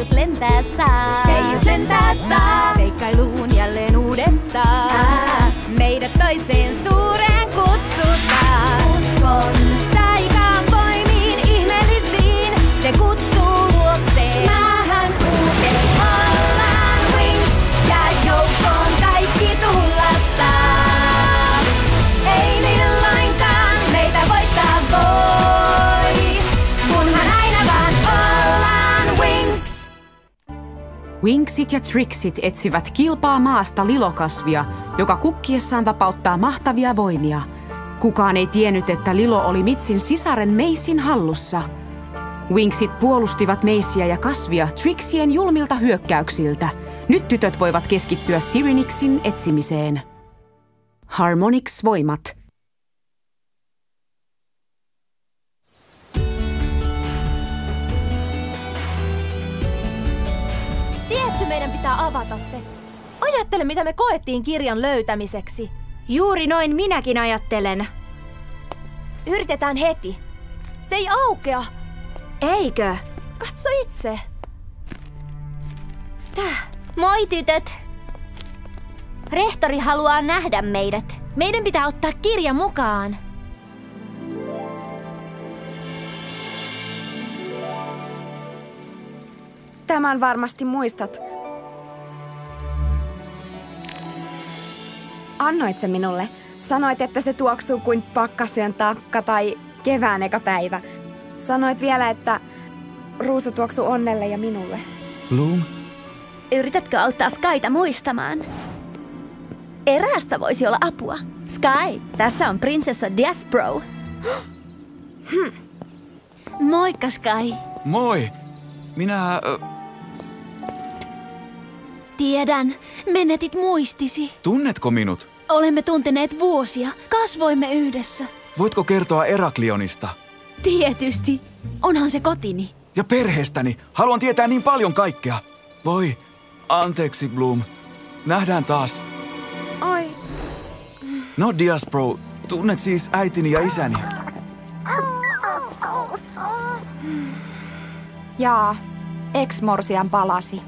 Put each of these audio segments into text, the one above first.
keijut lentää saa. Keijut lentää saa. Seikkailuun jälleen uudestaan. Meidät toiseen suureen kutsutaan. Uskon taikaan voimiin ihmeellisiin. Te kutsuu luokseen. Maahan uuteen ollaan Wings. Ja joukkoon kaikki tulla saa. Ei milloinkaan meitä voittaa voi. Kunhan aina vaan ollaan Wings. Wingsit ja Trixit etsivät kilpaa maasta Lilo-kasvia, joka kukkiessaan vapauttaa mahtavia voimia. Kukaan ei tiennyt, että Lilo oli Mitsin sisaren Maisin hallussa. Wingsit puolustivat Maisia ja kasvia Trixien julmilta hyökkäyksiltä. Nyt tytöt voivat keskittyä Syrinixin etsimiseen. Harmonix-voimat. Tietty meidän pitää avata se. Ajattele, mitä me koettiin kirjan löytämiseksi. Juuri noin minäkin ajattelen. Yritetään heti. Se ei aukea. Eikö? Katso itse. Moi tytöt! Rehtori haluaa nähdä meidät. Meidän pitää ottaa kirja mukaan. Tämän varmasti muistat. Annoit se minulle. Sanoit, että se tuoksuu kuin pakkasyön takka tai kevään eka päivä. Sanoit vielä, että ruusu tuoksuu onnelle ja minulle. Bloom? Yritätkö auttaa Skyta muistamaan? Eräästä voisi olla apua. Sky, tässä on prinsessa Diaspro. Moikka Sky. Moi! Minä... Tiedän, menetit muistisi. Tunnetko minut? Olemme tunteneet vuosia, kasvoimme yhdessä. Voitko kertoa Eraklionista? Tietysti. Onhan se kotini. Ja perheestäni. Haluan tietää niin paljon kaikkea. Voi, anteeksi Bloom. Nähdään taas. Oi. No Diaspro, tunnet siis äitini ja isäni. Jaa, ex-morsian palasi.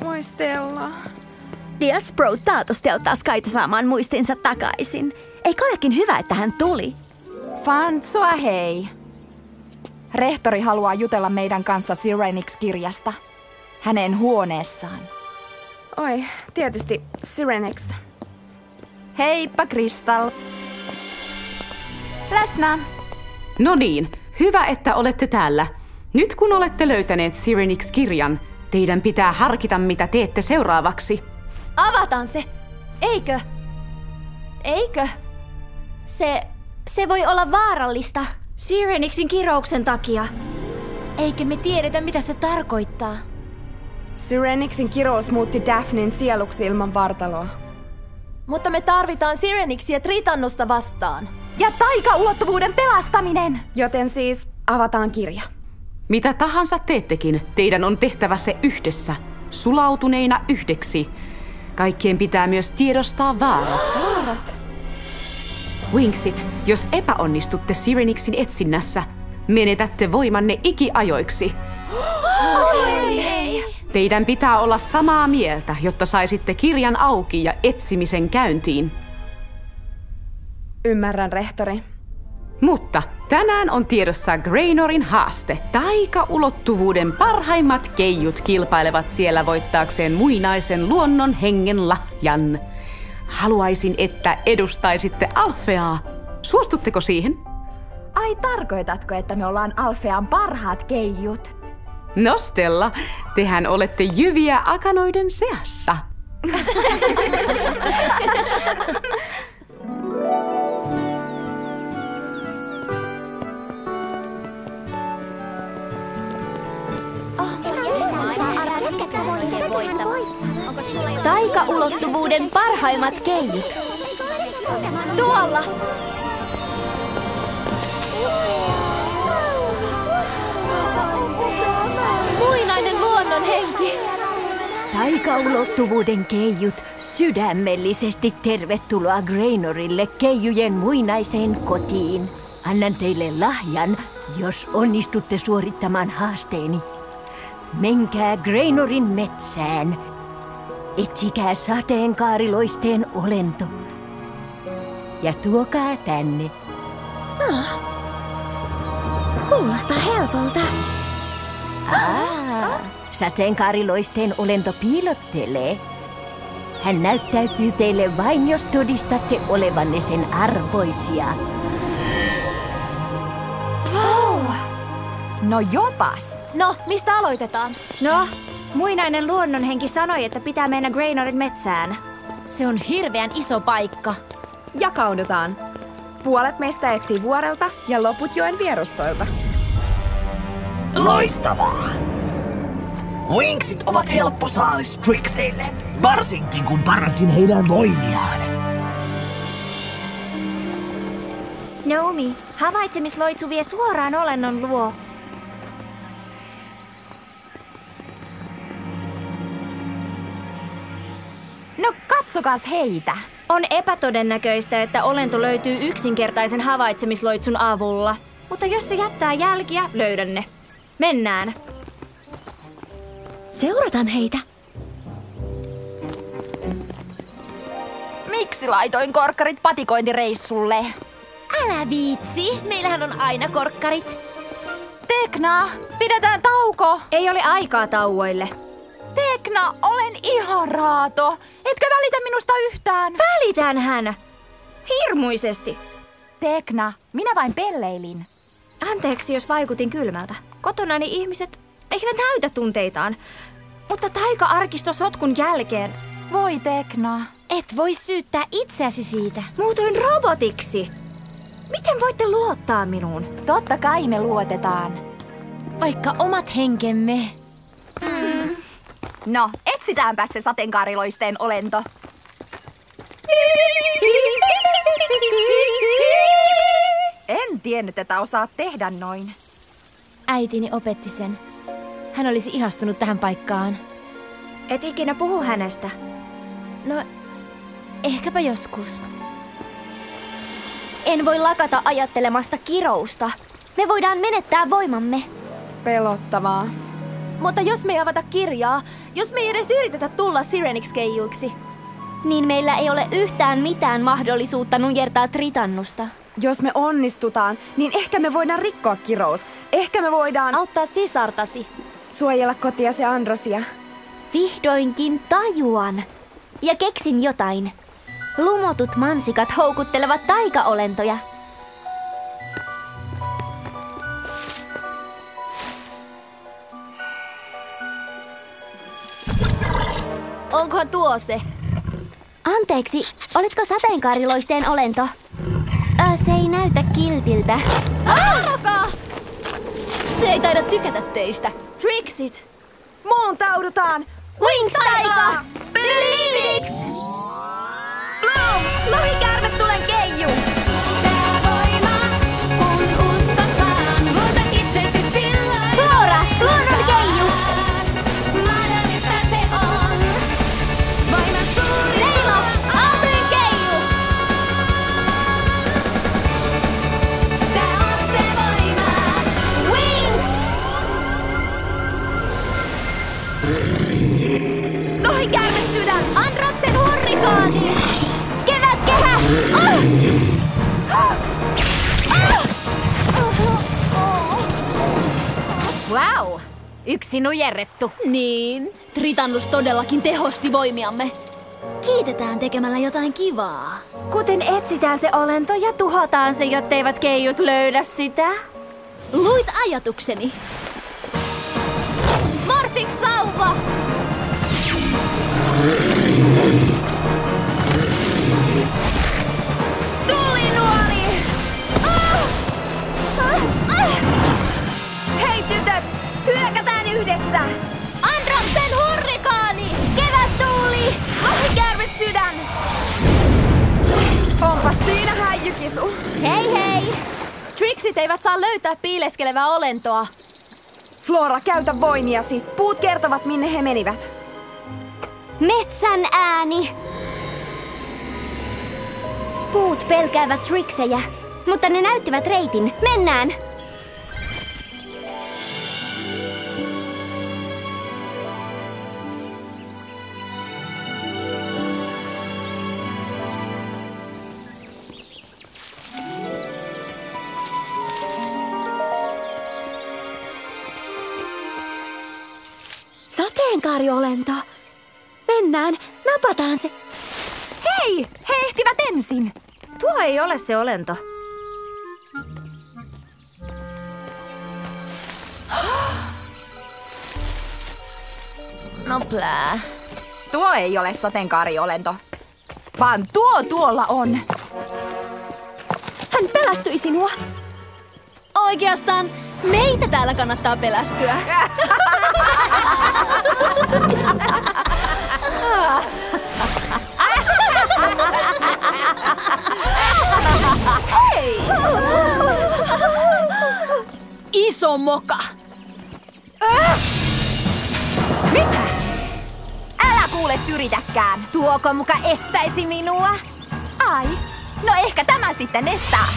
Moi Stella. Diaspro taatusti auttaa Skyta saamaan muistinsa takaisin. Eikö olekin hyvä, että hän tuli? Fantsua hei! Rehtori haluaa jutella meidän kanssa Syrinix-kirjasta. Hänen huoneessaan. Oi, tietysti Syrinix. Heippa Crystal. Läsnä. No niin, hyvä, että olette täällä. Nyt kun olette löytäneet Syrinix-kirjan, teidän pitää harkita, mitä teette seuraavaksi. Avataan se. Eikö? Eikö? Se voi olla vaarallista. Syrinixin kirouksen takia. Eikö me tiedetä, mitä se tarkoittaa? Syrinixin kirous muutti Daphnen sieluksi ilman vartaloa. Mutta me tarvitaan Syrinixia Tritannusta vastaan. Ja taikaulottuvuuden pelastaminen! Joten siis avataan kirja. Mitä tahansa teettekin, teidän on tehtävä se yhdessä, sulautuneina yhdeksi. Kaikkien pitää myös tiedostaa vaarat. Vaarat? Wingsit, jos epäonnistutte Syrinixin etsinnässä, menetätte voimanne ikiajoiksi. Ei. Teidän pitää olla samaa mieltä, jotta saisitte kirjan auki ja etsimisen käyntiin. Ymmärrän, rehtori. Mutta tänään on tiedossa Greynorin haaste. Taikaulottuvuuden parhaimmat keijut kilpailevat siellä voittaakseen muinaisen luonnon hengen lahjan. Haluaisin, että edustaisitte Alfeaa. Suostutteko siihen? Ai tarkoitatko, että me ollaan Alfean parhaat keijut? No Stella, tehän olette jyviä akanoiden seassa. Taikaulottuvuuden parhaimmat keijut. Tuolla! Muinainen luonnon henki! Taikaulottuvuuden keijut, sydämellisesti tervetuloa Greynorille keijujen muinaiseen kotiin. Annan teille lahjan, jos onnistutte suorittamaan haasteeni. Menkää Greinorin metsään. Etsikää sateenkaariloisteen olento. Ja tuokaa tänne. Kuulostaa helpolta. Sateenkaariloisteen olento piilottelee. Hän näyttäytyy teille vain, jos todistatte olevanne sen arvoisia. No jopas. No, mistä aloitetaan? No, muinainen luonnonhenki sanoi, että pitää mennä Greinorin metsään. Se on hirveän iso paikka. Jakaudutaan. Puolet meistä etsii vuorelta ja loput joen vierustoilta. Loistavaa! Wingsit ovat helppo saalis Trixeille, varsinkin kun paransin heidän voimiaan. Naomi, havaitsemisloitsu vie suoraan olennon luo. No katsokaas heitä. On epätodennäköistä, että olento löytyy yksinkertaisen havaitsemisloitsun avulla. Mutta jos se jättää jälkiä, löydän ne. Mennään. Seurataan heitä. Miksi laitoin korkkarit patikointireissulle? Älä viitsi, meillähän on aina korkkarit. Tekna, pidetään tauko. Ei ole aikaa tauoille. Tekna, olen ihan raato. Etkä välitä minusta yhtään. Välitän hän. Hirmuisesti. Tekna, minä vain pelleilin. Anteeksi, jos vaikutin kylmältä. Kotonani ihmiset eivät näytä tunteitaan. Mutta taika-arkistosotkun jälkeen... Voi Tekna. Et voi syyttää itseäsi siitä. Muutuin robotiksi. Miten voitte luottaa minuun? Totta kai me luotetaan. Vaikka omat henkemme. No, etsitäänpä se sateenkaariloisteen olento. En tiennyt, että osaat tehdä noin. Äitini opetti sen. Hän olisi ihastunut tähän paikkaan. Et ikinä puhu hänestä. No, ehkäpä joskus. En voi lakata ajattelemasta kirousta. Me voidaan menettää voimamme. Pelottavaa. Mutta jos me ei avata kirjaa, jos me ei edes yritetä tulla Sirenix-keijuiksi, niin meillä ei ole yhtään mitään mahdollisuutta nujertaa Tritannusta. Jos me onnistutaan, niin ehkä me voidaan rikkoa kirous. Ehkä me voidaan Auttaa sisartasi. suojella kotiasi Androsia. Vihdoinkin tajuan. Ja keksin jotain. Lumotut mansikat houkuttelevat taikaolentoja. Onkohan tuo se? Anteeksi, oletko sateenkaariloisteen olento? Se ei näytä kiltiltä. Varokaa! Se ei taida tykätä teistä. Trixit! Muuntaudutaan! Wings-taika! Pelix! Bloom! Lohikäärme tulen keiju! Flora, luonnon keiju! Leila! Aaltojen keiju! Wings! Lohikäärme sydän! Androksen hurrikaani! Kevätkehä! Wow! Yksi nujerrettu. Niin, Tritannus todellakin tehosti voimiamme. Kiitetään tekemällä jotain kivaa. Kuten etsitään se olento ja tuhotaan se, jotteivät keijut löydä sitä. Luit ajatukseni. Morphix-sauva! Tulinuoli! Hei tytöt! Hyökätään yhdessä! Androksen hurrikaani! Kevättuuli! Lohikäärme sydän! Onpas siinä häijykisu. Hei hei! Trixit eivät saa löytää piileskelevää olentoa. Flora, käytä voimiasi. Puut kertovat, minne he menivät. Metsän ääni. Puut pelkäävät Trixejä, mutta ne näyttivät reitin. Mennään! Sateenkaariolento. Mennään, napataan se. Hei, he ehtivät ensin. Tuo ei ole se olento. No plää. Tuo ei ole sateenkaariolento, vaan tuolla on. Hän pelästyi sinua. Oikeastaan meitä täällä kannattaa pelästyä. Hei! Iso moka! Mitä? Älä kuule syrjitäkään. Tuoko muka estäisi minua? Ai, no ehkä tämä sitten estää.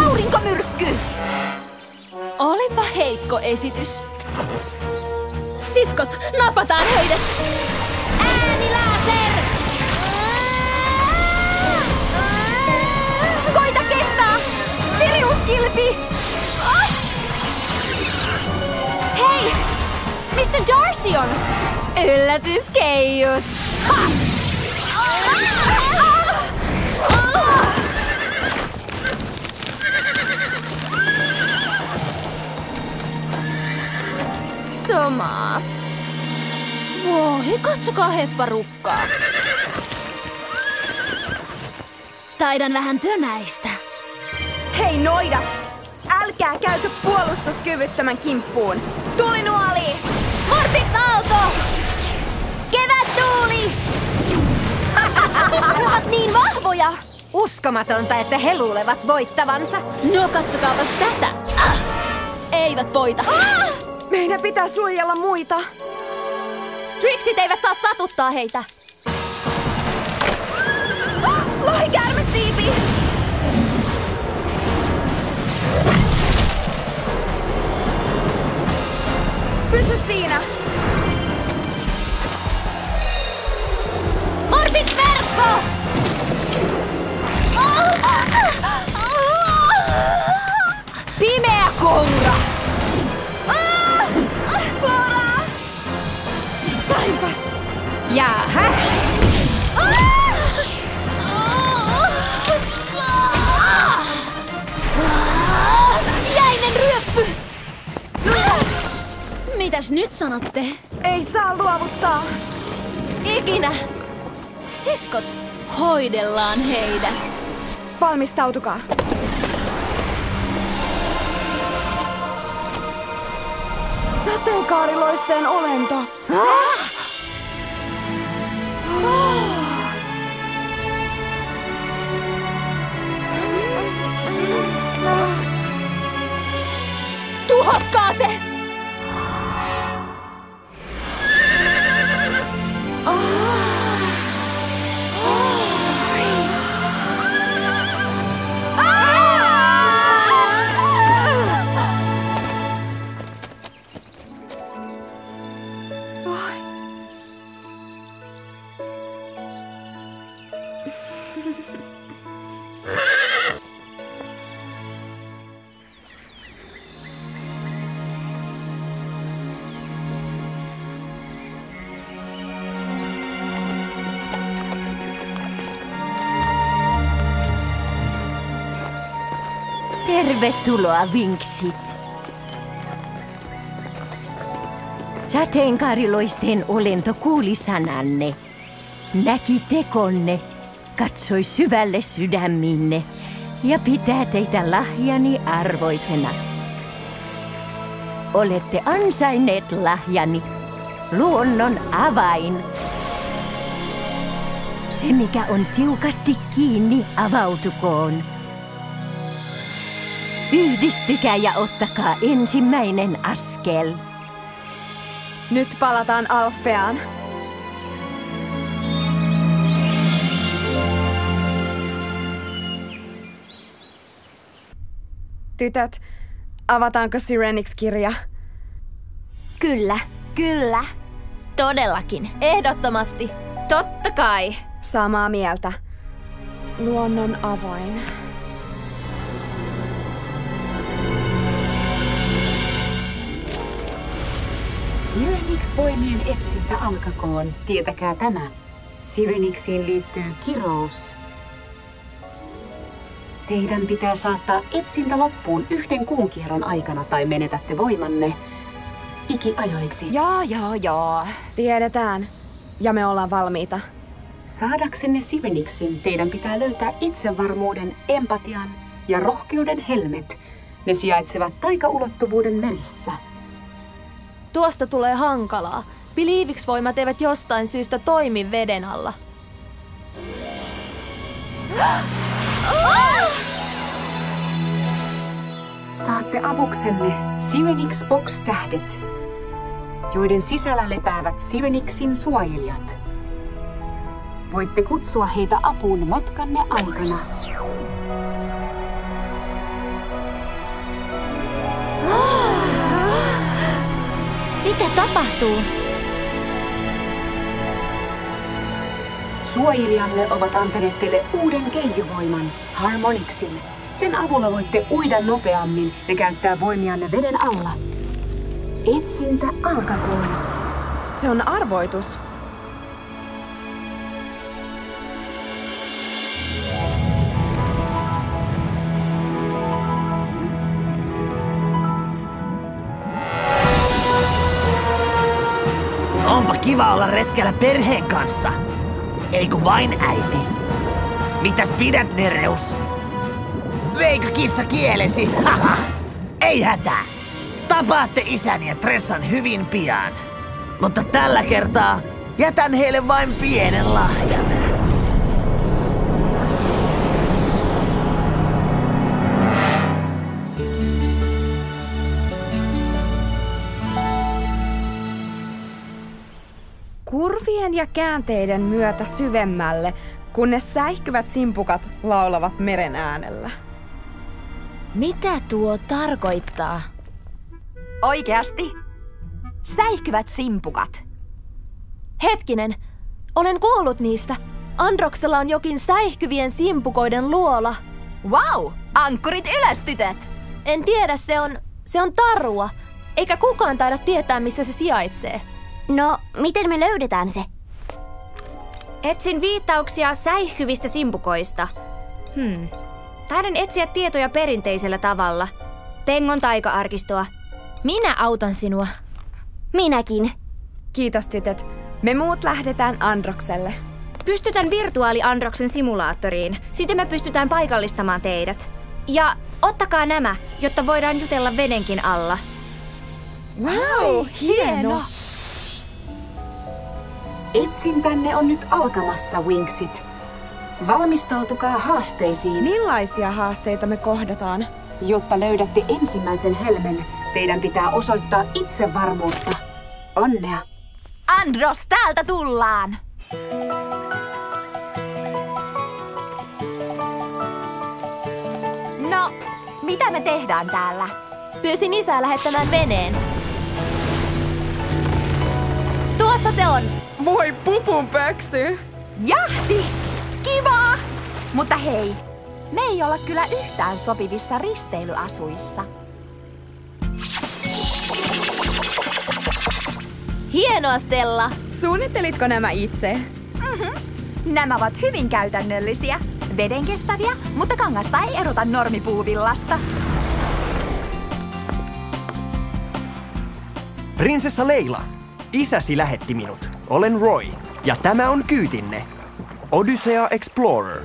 Aurinkomyrsky! Olipa heikko esitys. Siskot, napataan heidät! Äänilaser! Koita kestää! Siriuskilpi! Hei! Missä Darcy on? Yllätyskeijut! Sama. Voi, katsokaa hepparukkaa. Taidan vähän tönäistä. Hei noidat! Älkää käykö puolustuskyvyttömän kimppuun. Tulinuoli! Morpix Aalto! Kevättuuli! Ne ovat niin vahvoja! Uskomatonta, että he luulevat voittavansa. No katsokaapas tätä. Eivät voita. Meidän pitää suojella muita. Trixit eivät saa satuttaa heitä. Lohikäärmesiipi! Pysy siinä! Morpix verkko! Pimeä koura! Flora! Sainpas! Jaahas! Jäinen ryöppy! Mitäs nyt sanotte? Ei saa luovuttaa! Ikinä! Siskot, hoidellaan heidät. Valmistautukaa! Sateenkaariloisteen olento! Tuhotkaa se! Tervetuloa, Winksit. Sateenkaariloisteen olento kuuli sananne, näki tekonne, katsoi syvälle sydäminne ja pitää teitä lahjani arvoisena. Olette ansainneet lahjani, luonnon avain. Se, mikä on tiukasti kiinni, avautukoon. Yhdistykää ja ottakaa ensimmäinen askel. Nyt palataan Alfeaan. Tytöt, avataanko Sirenix-kirja? Kyllä, kyllä. Todellakin, ehdottomasti. Totta kai. Samaa mieltä. Luonnon avain. Sirenix-voimien etsintä alkakoon. Tietäkää tämä. Sirenixiin liittyy kirous. Teidän pitää saattaa etsintä loppuun 1 kuunkierron aikana tai menetätte voimanne ikiajoiksi. Joo. Tiedetään. Ja me ollaan valmiita. Saadaksenne Sirenixin teidän pitää löytää itsevarmuuden, empatian ja rohkeuden helmet. Ne sijaitsevat taikaulottuvuuden merissä. Tuosta tulee hankalaa. Believix-voimat eivät jostain syystä toimi veden alla. Saatte avuksenne Sirenix Box-tähdet, joiden sisällä lepäävät Sirenixin suojelijat. Voitte kutsua heitä apuun matkanne aikana. Mitä tapahtuu? Suojelijanne ovat antaneet teille uuden keijuvoiman, Harmonixin. Sen avulla voitte uida nopeammin ja käyttää voimianne veden alla. Etsintä alkakoon. Se on arvoitus. Onpa kiva olla retkellä perheen kanssa. Ei kun vain äiti. Mitäs pidät, Nereus? Veikö kissa kielesi? Haha! Ei hätää. Tapaatte isäni ja Tressan hyvin pian. Mutta tällä kertaa jätän heille vain pienen lahjan. Kurvien ja käänteiden myötä syvemmälle, kunnes säihkyvät simpukat laulavat meren äänellä. Mitä tuo tarkoittaa? Oikeasti? Säihkyvät simpukat. Hetkinen, olen kuullut niistä. Androksella on jokin säihkyvien simpukoiden luola. Wow! Ankkurit ylös, tytöt! En tiedä, se on tarua. Eikä kukaan taida tietää, missä se sijaitsee. No, miten me löydetään se? Etsin viittauksia säihkyvistä simpukoista. Taidan etsiä tietoja perinteisellä tavalla. Pengon taika-arkistoa. Minä autan sinua. Minäkin. Kiitos, tytöt. Me muut lähdetään Androkselle. Pystytän virtuaali-Androksen simulaattoriin. Siten me pystytään paikallistamaan teidät. Ja ottakaa nämä, jotta voidaan jutella vedenkin alla. Wow, hieno! Etsintänne on nyt alkamassa, Wingsit. Valmistautukaa haasteisiin. Millaisia haasteita me kohdataan? Jotta löydätte ensimmäisen helmen, teidän pitää osoittaa itsevarmuutta. Onnea! Andros, täältä tullaan! No, mitä me tehdään täällä? Pyysin isää lähettämään veneen. Tuossa se on! Voi pupun pöksy! Jahti! Kivaa! Mutta hei, me ei olla kyllä yhtään sopivissa risteilyasuissa. Hienoa, Stella! Suunnittelitko nämä itse? Nämä ovat hyvin käytännöllisiä, vedenkestäviä, mutta kangasta ei erota normipuuvillasta. Prinsessa Leila, isäsi lähetti minut. Olen Roy, ja tämä on kyytinne. Odyssea Explorer.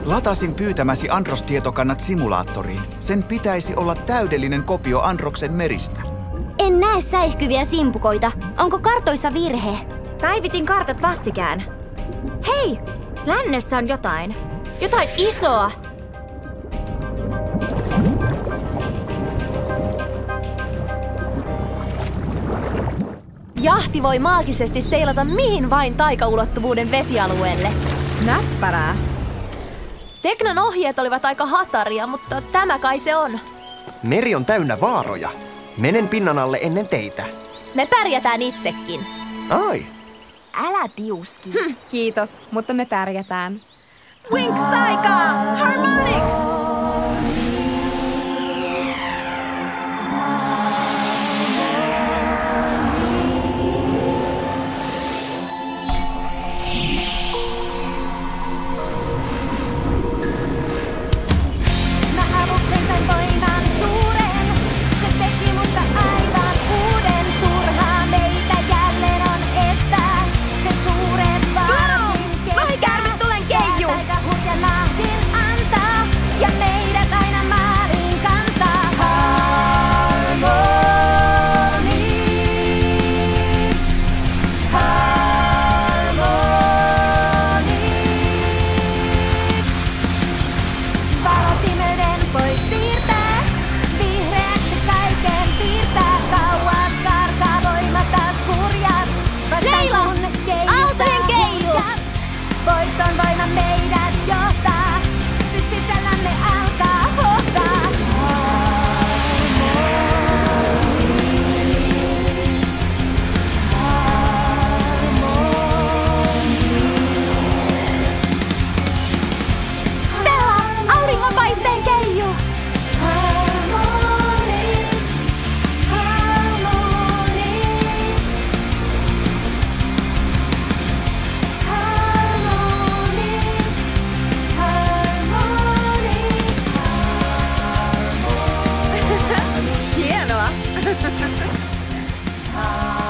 Latasin pyytämäsi Andros-tietokannat simulaattoriin. Sen pitäisi olla täydellinen kopio Androksen meristä. En näe säihkyviä simpukoita. Onko kartoissa virhe? Päivitin kartat vastikään. Hei! Lännessä on jotain. Jotain isoa. Jahti voi maagisesti seilata mihin vain taikaulottuvuuden vesialueelle. Näppärää. Teknan ohjeet olivat aika hataria, mutta tämä kai se on. Meri on täynnä vaaroja. Menen pinnan alle ennen teitä. Me pärjätään itsekin. Ai. Älä tiuski. Kiitos, mutta me pärjätään. Winx taikaa! Harmonix!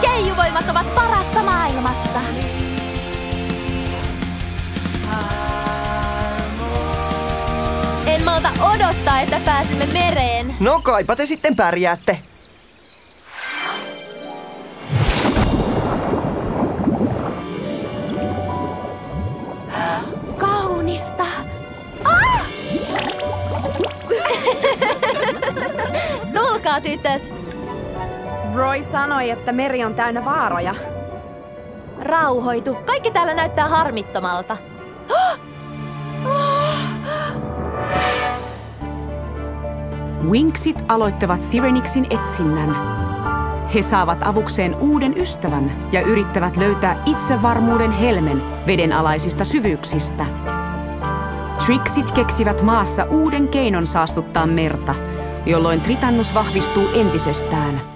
Keijuvoimat ovat parasta maailmassa. En malta odottaa, että pääsemme mereen. No kaipa te sitten pärjäätte. Kaunista. Tulkaa, tytöt. Roy sanoi, että meri on täynnä vaaroja. Rauhoitu. Kaikki täällä näyttää harmittomalta. Winxit aloittavat Sirenixin etsinnän. He saavat avukseen uuden ystävän ja yrittävät löytää itsevarmuuden helmen vedenalaisista syvyyksistä. Trixit keksivät maassa uuden keinon saastuttaa merta, jolloin Tritannus vahvistuu entisestään.